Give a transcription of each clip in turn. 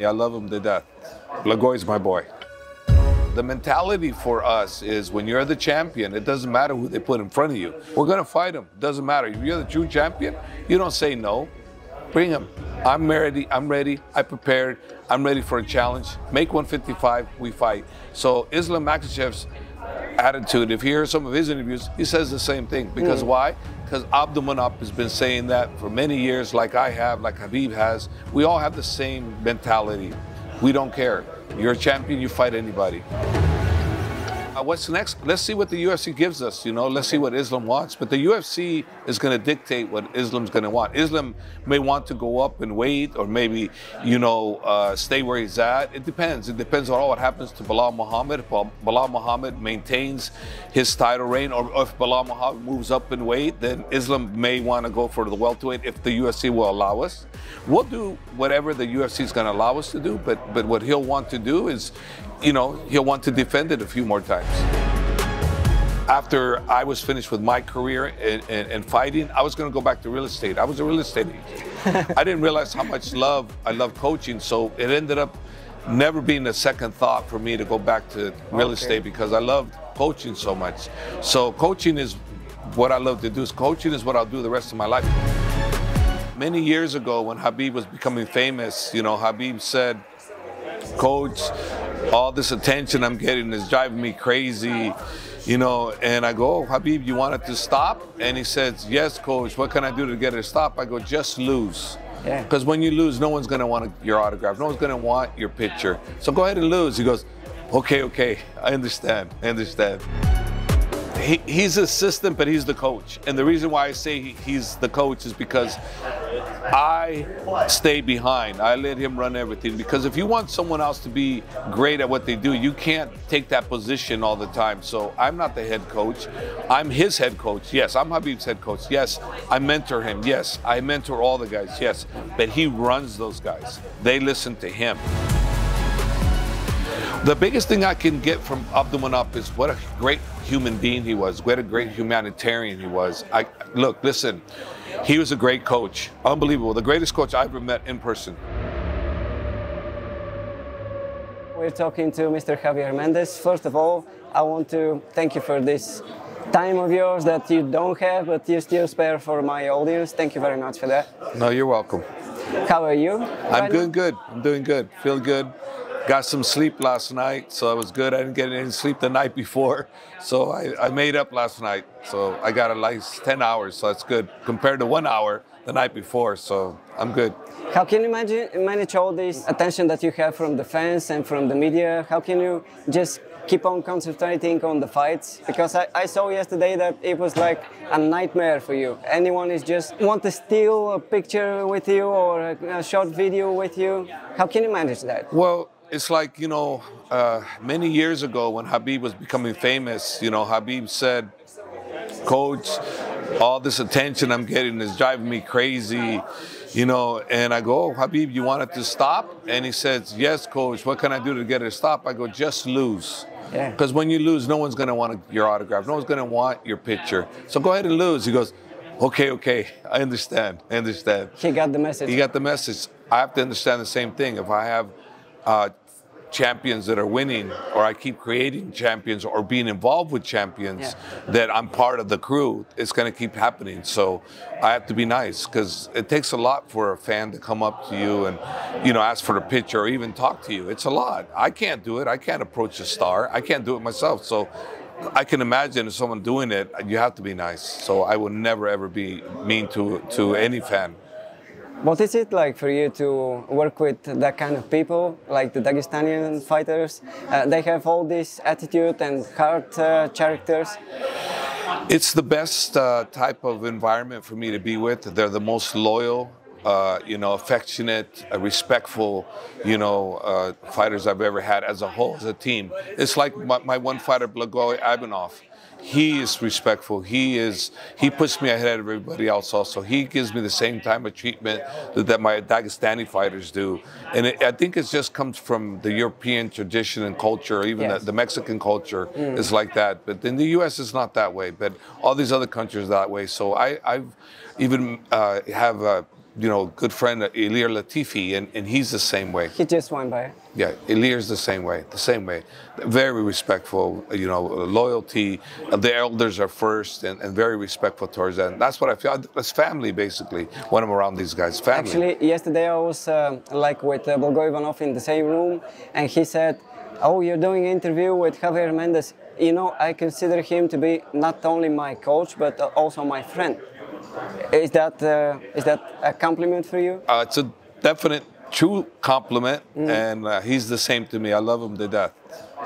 I love him to death. Lagoy's my boy. The mentality for us is when you're the champion, it doesn't matter who they put in front of you. We're gonna fight him. Doesn't matter. If you're the true champion, you don't say no. Bring him. I'm ready. I prepared. I'm ready for a challenge. Make 155, we fight. So Islam Makhachev's attitude, if you hear some of his interviews, he says the same thing. Because why? Because Abdulmanap has been saying that for many years, like I have, like Khabib has. We all have the same mentality. We don't care. You're a champion, you fight anybody. What's next? Let's see what the UFC gives us, you know. Let's see what Islam wants. But the UFC is going to dictate what Islam's going to want. Islam may want to go up in weight or maybe, you know, stay where he's at. It depends. It depends on all what happens to Belal Muhammad. If Belal Muhammad maintains his title reign, or if Belal Muhammad moves up in weight, then Islam may want to go for the welterweight if the UFC will allow us. We'll do whatever the UFC is going to allow us to do, but what he'll want to do is, you know, he'll want to defend it a few more times. After I was finished with my career in fighting, I was going to go back to real estate. I was a real estate agent. I didn't realize how much I love coaching, so it ended up never being a second thought for me to go back to real estate because I loved coaching so much. So coaching is what I love to do. Coaching is what I'll do the rest of my life. Many years ago when Khabib was becoming famous, you know, Khabib said, "Coach, all this attention I'm getting is driving me crazy," you know, and I go, "Oh, Khabib, you want it to stop?" And he says, "Yes, coach, what can I do to get it to stop?" I go, "Just lose." Because when you lose, no one's gonna want your autograph, no one's gonna want your picture. So go ahead and lose. He goes, okay, I understand. He's assistant, but he's the coach. And the reason why I say he's the coach is because I stay behind. I let him run everything. Because if you want someone else to be great at what they do, you can't take that position all the time. So I'm not the head coach. I'm his head coach. Yes, I'm Khabib's head coach. Yes, I mentor him. Yes, I mentor all the guys. Yes, but he runs those guys. They listen to him. The biggest thing I can get from Abdulmanap is what a great human being he was, what a great humanitarian he was. Look, listen, he was a great coach, unbelievable, the greatest coach I ever met in person. We're talking to Mr. Javier Mendez. First of all, I want to thank you for this time of yours that you don't have, but you still spare for my audience. Thank you very much for that. No, you're welcome. How are you? I'm doing good. I'm doing good. Feel good. Got some sleep last night, so it was good. I didn't get any sleep the night before, so I made up last night. So I got a nice 10 hours, so that's good compared to 1 hour the night before, so I'm good. How can you manage all this attention that you have from the fans and from the media? How can you just keep on concentrating on the fights? Because I saw yesterday that it was like a nightmare for you. Anyone is just want to steal a picture with you or a short video with you. How can you manage that? Well, it's like, you know, many years ago when Khabib was becoming famous, you know, Khabib said, "Coach, all this attention I'm getting is driving me crazy," you know, and I go, "Oh, Khabib, you want it to stop?" And he says, "Yes, coach, what can I do to get it to stop?" I go, "Just lose." Because when you lose, no one's going to want your autograph, no one's going to want your picture. So go ahead and lose. He goes, okay, I understand. He got the message. He got the message. I have to understand the same thing. If I have champions that are winning, or I keep creating champions or being involved with champions, that I'm part of the crew, it's going to keep happening. So I have to be nice, because it takes a lot for a fan to come up to you and, you know, ask for a picture or even talk to you. It's a lot. I can't do it. I can't approach a star. I can't do it myself. So I can imagine if someone doing it, you have to be nice. So I would never ever be mean to any fan. What is it like for you to work with that kind of people, like the Dagestani fighters? They have all this attitude and hard characters. It's the best type of environment for me to be with. They're the most loyal, affectionate, respectful, fighters I've ever had as a whole, as a team. It's like my one fighter, Belal Muhammad. He is respectful. He puts me ahead of everybody else also. He gives me the same type of treatment that my Dagestani fighters do. And I think it just comes from the European tradition and culture, or even the Mexican culture is like that. But in the U.S., it's not that way. But all these other countries are that way. So I've even have a good friend, Ilir Latifi, and he's the same way. He just went by. Yeah, Ilir's the same way. Very respectful, loyalty. The elders are first and very respectful towards that. And that's what I feel. That's family, basically, when I'm around these guys. Family. Actually, yesterday I was with Bulgarian Ivanov in the same room, and he said, "Oh, you're doing an interview with Javier Mendez. I consider him to be not only my coach, but also my friend." Is that a compliment for you? It's a definite, true compliment, and he's the same to me. I love him to death.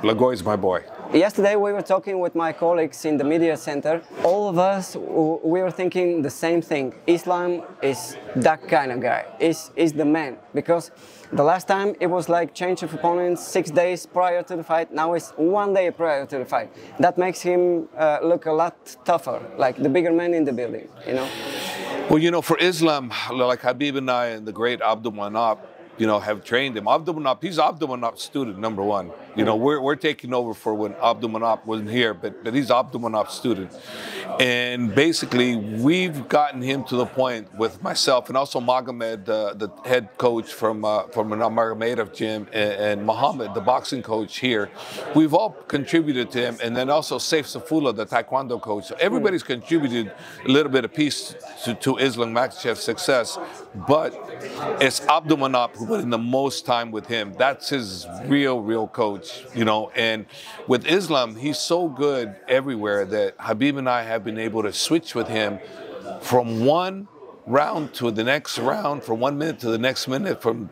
Lagoy's my boy. Yesterday we were talking with my colleagues in the media center. All of us, we were thinking the same thing. Islam is that kind of guy. Is the man. Because the last time it was like change of opponents 6 days prior to the fight. Now it's 1 day prior to the fight. That makes him look a lot tougher, like the bigger man in the building, Well, for Islam, like Khabib and I and the great Abdulmanap, have trained him. Abdulmanap, he's Abdulmanap's student, number one. We're taking over for when Abdulmanap wasn't here, but he's Abdulmanap's student. And basically, we've gotten him to the point with myself and also Magomed, the head coach from Makhachev gym, and Muhammad, the boxing coach here. We've all contributed to him, and then also Saif Safullah, the taekwondo coach. So everybody's contributed a little bit of piece to Islam Makhachev's success, but it's Abdulmanap who put in the most time with him. That's his real coach, and with Islam, he's so good everywhere that Khabib and I have been able to switch with him from one round to the next round, from 1 minute to the next minute, from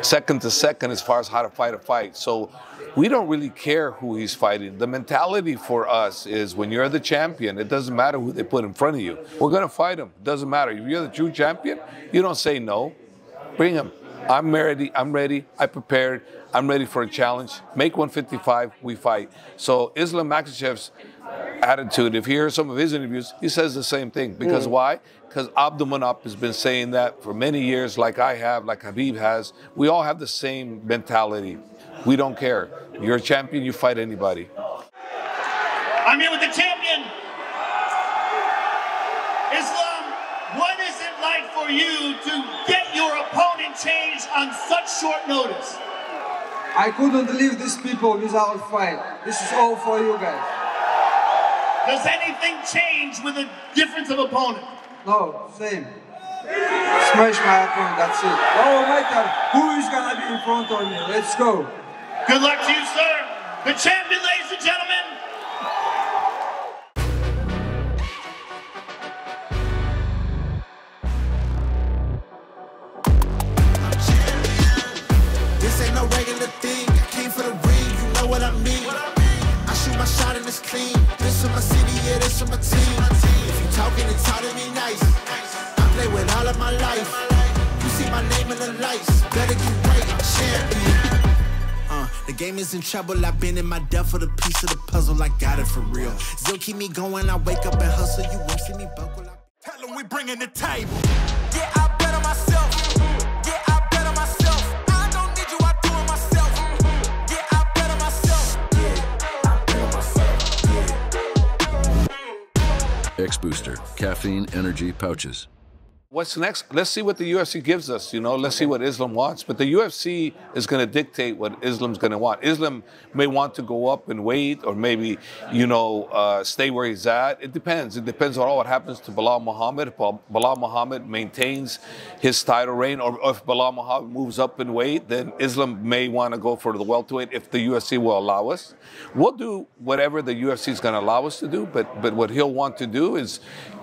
second to second as far as how to fight a fight. So we don't really care who he's fighting. The mentality for us is when you're the champion, it doesn't matter who they put in front of you. We're going to fight him. It doesn't matter. If you're the true champion, you don't say no. Bring him. I'm ready, I prepared, I'm ready for a challenge. Make 155, we fight. So Islam Makhachev's attitude, if you hear some of his interviews, he says the same thing. Because why? Because Abdulmanap has been saying that for many years, like I have, like Khabib has. We all have the same mentality. We don't care. You're a champion, you fight anybody. I'm here with the champion. Islam, what is it like for you to get your opponent changed on such short notice? I couldn't leave these people without fight. This is all for you guys. Does anything change with a difference of opponent? No, same. Smash my opponent, that's it. No matter who is gonna be in front of me. Let's go. Good luck to you, sir. The champion, ladies and gentlemen. This ain't no regular thing. I came for the ring, you know what I mean. I shoot my shot and it's clean. This for my city, yeah, this for my team. If you talking, it's all to me nice. I play with all of my life. You see my name in the lights. Better get right, I'm champion. The game is in trouble. I've been in my death for the piece of the puzzle. I got it for real. Still keep me going. I wake up and hustle. You won't see me buckle. Tell them we bringing the table. Yeah, I bet on myself. Yeah, I bet on myself. I don't need you. I do it myself. Yeah, I bet on myself. Yeah, I bet on myself. Yeah. X Booster, caffeine energy pouches. What's next? Let's see what the UFC gives us, you know. Let's see what Islam wants. But the UFC is going to dictate what Islam's going to want. Islam may want to go up in weight or maybe, you know, stay where he's at. It depends. It depends on all what happens to Belal Muhammad. If Belal Muhammad maintains his title reign, or if Belal Muhammad moves up in weight, then Islam may want to go for the welterweight if the UFC will allow us. We'll do whatever the UFC is going to allow us to do, but what he'll want to do is,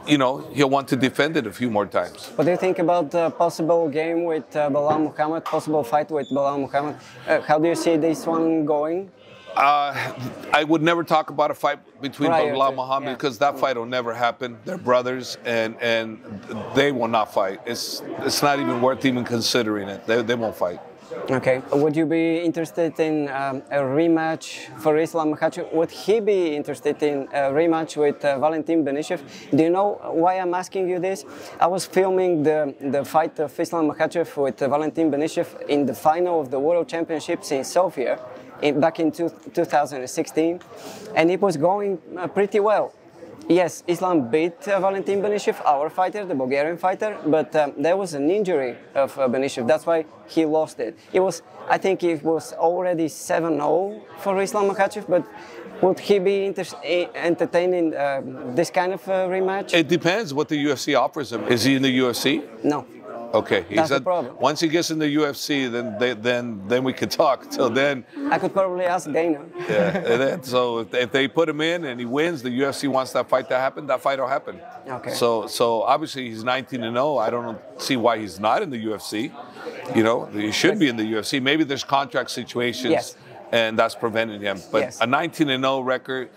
you know, he'll want to defend it a few more times. What do you think about the possible game with Belal Muhammad, possible fight with Belal Muhammad? How do you see this one going? I would never talk about a fight between Belal Muhammad because that fight will never happen. They're brothers, and they will not fight. It's not even worth even considering it. They won't fight. Okay. Would you be interested in a rematch for Islam Makhachev? Would he be interested in a rematch with Valentin Benishev? Do you know why I'm asking you this? I was filming the fight of Islam Makhachev with Valentin Benishev in the final of the World Championships in Sofia back in 2016, and it was going pretty well. Yes, Islam beat Valentin Benishev, our fighter, the Bulgarian fighter, but there was an injury of Benishev. That's why he lost it. I think it was already 7-0 for Islam Makhachev, but would he be entertaining this kind of rematch? It depends what the UFC offers him. Is he in the UFC? No. Okay, that's the problem. Once he gets in the UFC, then we could talk. Till then, I could probably ask Dana. Yeah. So if they put him in and he wins, the UFC wants that fight to happen. That fight will happen. Okay. So obviously he's 19-0. I don't see why he's not in the UFC. You know, he should be in the UFC. Maybe there's contract situations. Yes. And that's preventing him. But yes. A 19-0 record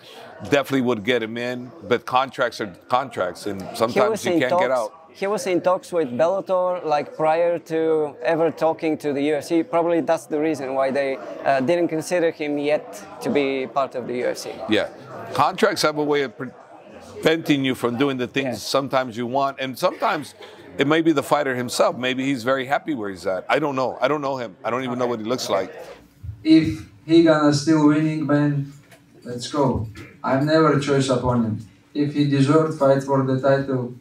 definitely would get him in. But contracts are contracts, and sometimes you can't get out. He was in talks with Bellator, like prior to ever talking to the UFC. Probably that's the reason why they didn't consider him yet to be part of the UFC. Yeah, contracts have a way of preventing you from doing the things sometimes you want, and sometimes it may be the fighter himself. Maybe he's very happy where he's at. I don't know. I don't know him. I don't even know what he looks like. If he gonna still winning, man, let's go. I've never choice upon him. If he deserved fight for the title,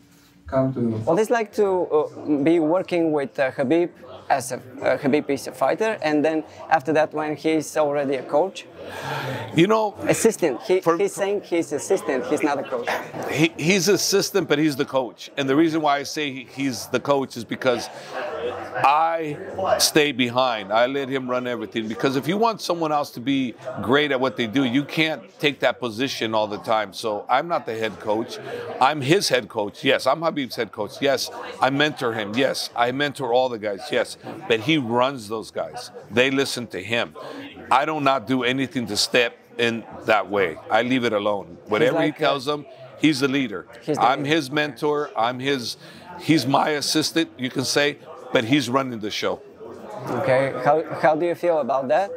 come to. What it's like to be working with Khabib as Khabib is a fighter, and then after that when he's already a coach? You know, assistant. He's saying he's assistant. He's not a coach. He's assistant, but he's the coach. And the reason why I say he's the coach is because I stay behind. I let him run everything. Because if you want someone else to be great at what they do, you can't take that position all the time. So I'm not the head coach. I'm his head coach. Yes, I'm Khabib's head coach. Yes, I mentor him. Yes, I mentor all the guys. Yes, but he runs those guys. They listen to him. I do not do anything to step in that way. I leave it alone. Whatever he tells them, he's the leader. I'm his mentor. He's my assistant, you can say, but he's running the show. Okay, how do you feel about that?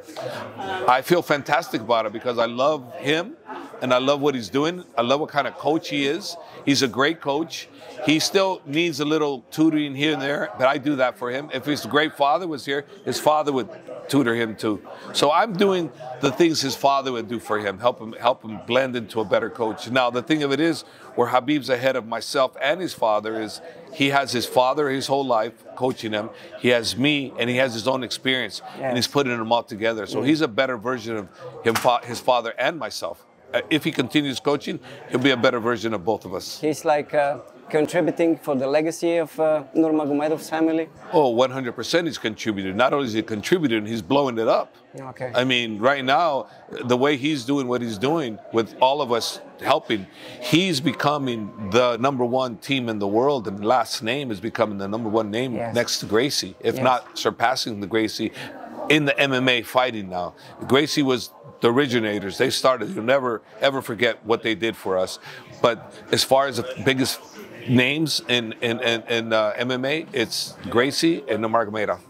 I feel fantastic about it because I love him and I love what he's doing. I love what kind of coach he is. He's a great coach. He still needs a little tutoring here and there, but I do that for him. If his great father was here, his father would tutor him too. So I'm doing the things his father would do for him, help him blend into a better coach. Now, the thing of it is, where Khabib's ahead of myself and his father is, he has his father his whole life coaching him. He has me, and he has his own experience, and he's putting them all together. So he's a better version of his father and myself. If he continues coaching, he'll be a better version of both of us. He's like contributing for the legacy of Nurmagomedov's family? Oh, 100% he's contributed. Not only is he contributing, he's blowing it up. Okay. I mean, right now, the way he's doing what he's doing with all of us helping, he's becoming the #1 team in the world, and last name is becoming the #1 name next to Gracie, if not surpassing the Gracie in the MMA fighting now. Gracie was the originators. They started. You'll never, ever forget what they did for us. But as far as the biggest names in MMA, it's Gracie and Nurmagomedov.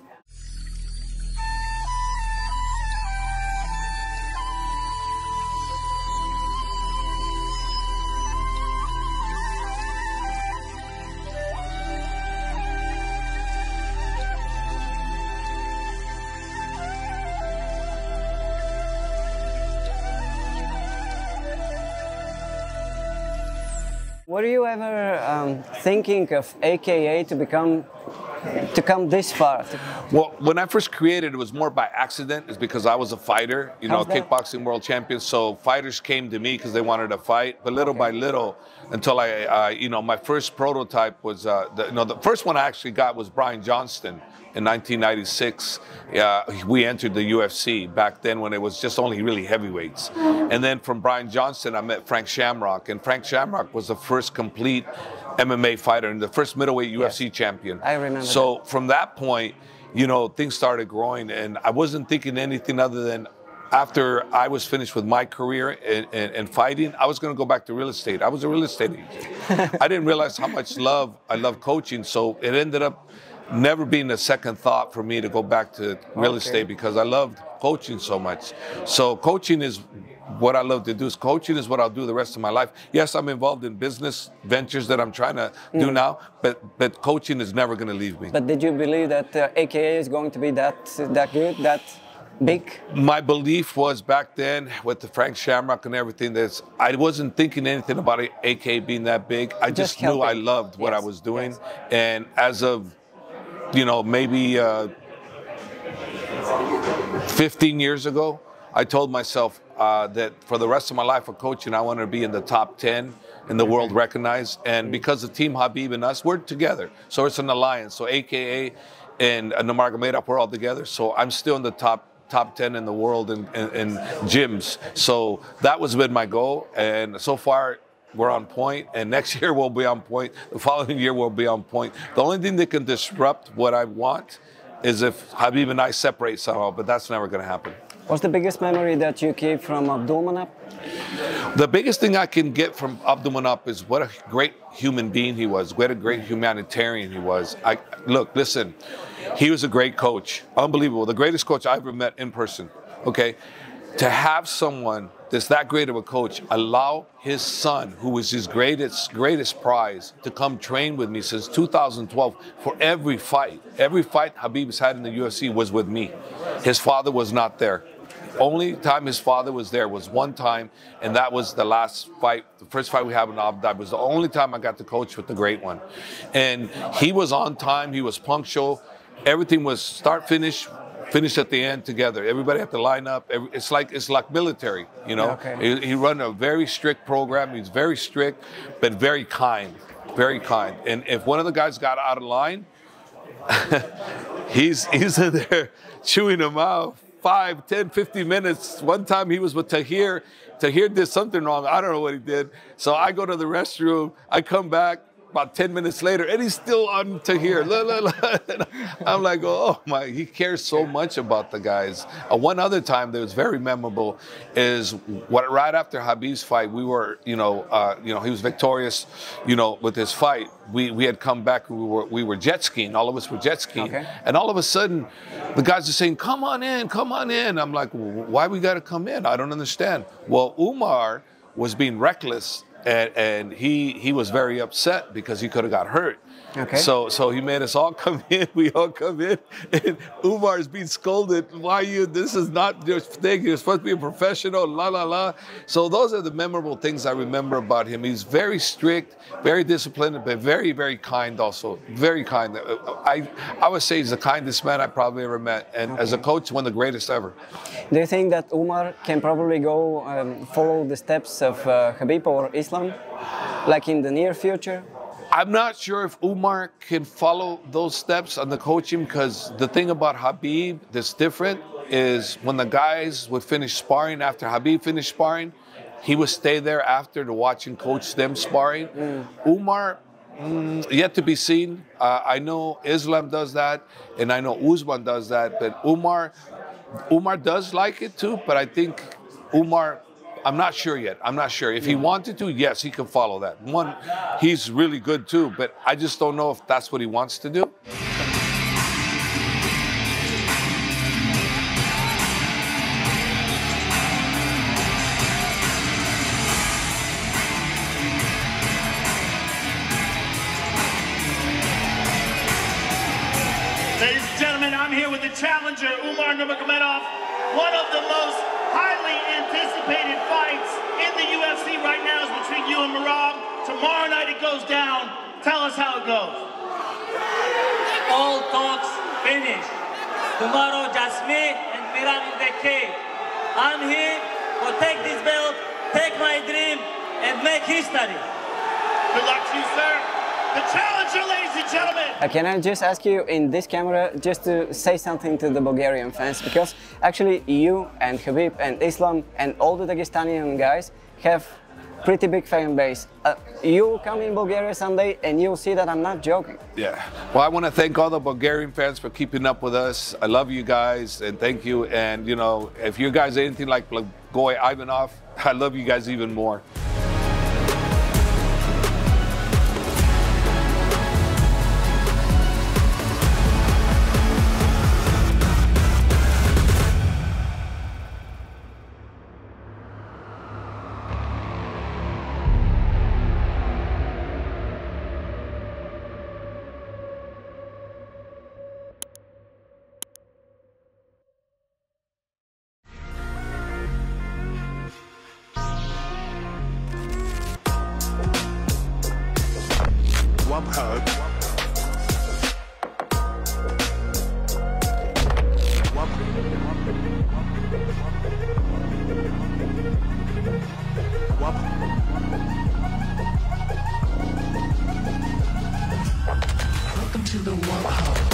Were you ever thinking of AKA to come this far? Well, when I first created it was more by accident. It's because I was a fighter, you know, kickboxing world champion. So fighters came to me because they wanted to fight. But little by little, until you know, my first prototype was, the first one I actually got was Brian Johnston. In 1996, we entered the UFC back then when it was just only really heavyweights. And then from Brian Johnston, I met Frank Shamrock. And Frank Shamrock was the first complete MMA fighter and the first middleweight UFC champion. I remember So from that point, you know, things started growing. And I wasn't thinking anything other than after I was finished with my career in fighting, I was going to go back to real estate. I was a real estate agent. I didn't realize how much I love coaching. So it ended up never being a second thought for me to go back to real estate because I loved coaching so much. So coaching is what I love to do. Coaching is what I'll do the rest of my life. Yes, I'm involved in business ventures that I'm trying to do now, but coaching is never going to leave me. But did you believe that AKA is going to be that good, that big? My belief was back then with the Frank Shamrock and everything, I wasn't thinking anything about AKA being that big. I just knew I loved what I was doing. And as of, you know, maybe 15 years ago, I told myself that for the rest of my life of coaching, I wanted to be in the top 10 in the world recognized. And because of Team Khabib and us, we're together. So it's an alliance. So AKA and Nurmagomedov, we're all together. So I'm still in the top 10 in the world in gyms. So that was been my goal. And so far, we're on point, and next year we'll be on point. The following year we'll be on point. The only thing that can disrupt what I want is if Khabib and I separate somehow, but that's never going to happen. What's the biggest memory that you keep from Abdulmanap? The biggest thing I can get from Abdulmanap is what a great human being he was, what a great humanitarian he was. Look, listen, he was a great coach, unbelievable, the greatest coach I ever met in person, okay? To have someone that's that great of a coach allow his son, who was his greatest prize, to come train with me since 2012 for every fight. Every fight Khabib's had in the UFC was with me. His father was not there. Only time his father was there was one time, and that was the last fight, the first fight we had in Abu Dhabi. It was the only time I got to coach with the great one. And he was on time, he was punctual. Everything was start, finish at the end together. Everybody had to line up. It's like military, you know. Okay. He run a very strict program. He's very strict, but very kind, very kind. And if one of the guys got out of line, he's in there chewing him out 5, 10, 50 minutes. One time he was with Tahir. Tahir did something wrong. I don't know what he did. So I go to the restroom. I come back about 10 minutes later, and he's still on Tahir. I'm like, oh my, he cares so much about the guys. One other time that was very memorable is right after Khabib's fight, we were, he was victorious, with his fight. We had come back, we were jet skiing, all of us were jet skiing. Okay. And all of a sudden, the guys are saying, come on in, come on in. I'm like, why we gotta come in? I don't understand. Well, Umar was being reckless, and he was very upset because he could have got hurt. Okay. So he made us all come in. We all come in, and Umar is being scolded. Why this is not your thing. You're supposed to be a professional, la, la, la. So those are the memorable things I remember about him. He's very strict, very disciplined, but very, very kind also. Very kind. I would say he's the kindest man I probably ever met. And as a coach, one of the greatest ever. Do you think that Umar can probably go follow the steps of Khabib or Islam, like in the near future? I'm not sure if Umar can follow those steps on the coaching, because the thing about Khabib that's different is when the guys would finish sparring, after Khabib finished sparring, he would stay there after to watch and coach them sparring. Umar, yet to be seen. I know Islam does that, and I know Usman does that, but Umar does like it too, but I think Umar, I'm not sure yet. I'm not sure. If he wanted to, yes, he can follow that. One, he's really good too, but I just don't know if that's what he wants to do. Ladies and gentlemen, I'm here with the challenger, Umar Nurmagomedov, one of the most highly anticipated fights in the UFC right now is between you and Marab. Tomorrow night it goes down. Tell us how it goes. All talks finished. Tomorrow just me and Miran in the cage. I'm here to take this belt, take my dream, and make history. Good luck to you, sir. The challenger, ladies and gentlemen. Can I just ask you in this camera just to say something to the Bulgarian fans? Because actually you and Khabib and Islam and all the Dagestanian guys have pretty big fan base. You come in Bulgaria someday and you'll see that I'm not joking. Yeah. Well, I want to thank all the Bulgarian fans for keeping up with us. I love you guys and thank you. And, you know, if you guys are anything like Blagoy Ivanov, I love you guys even more. One hug. Welcome to the One Hug.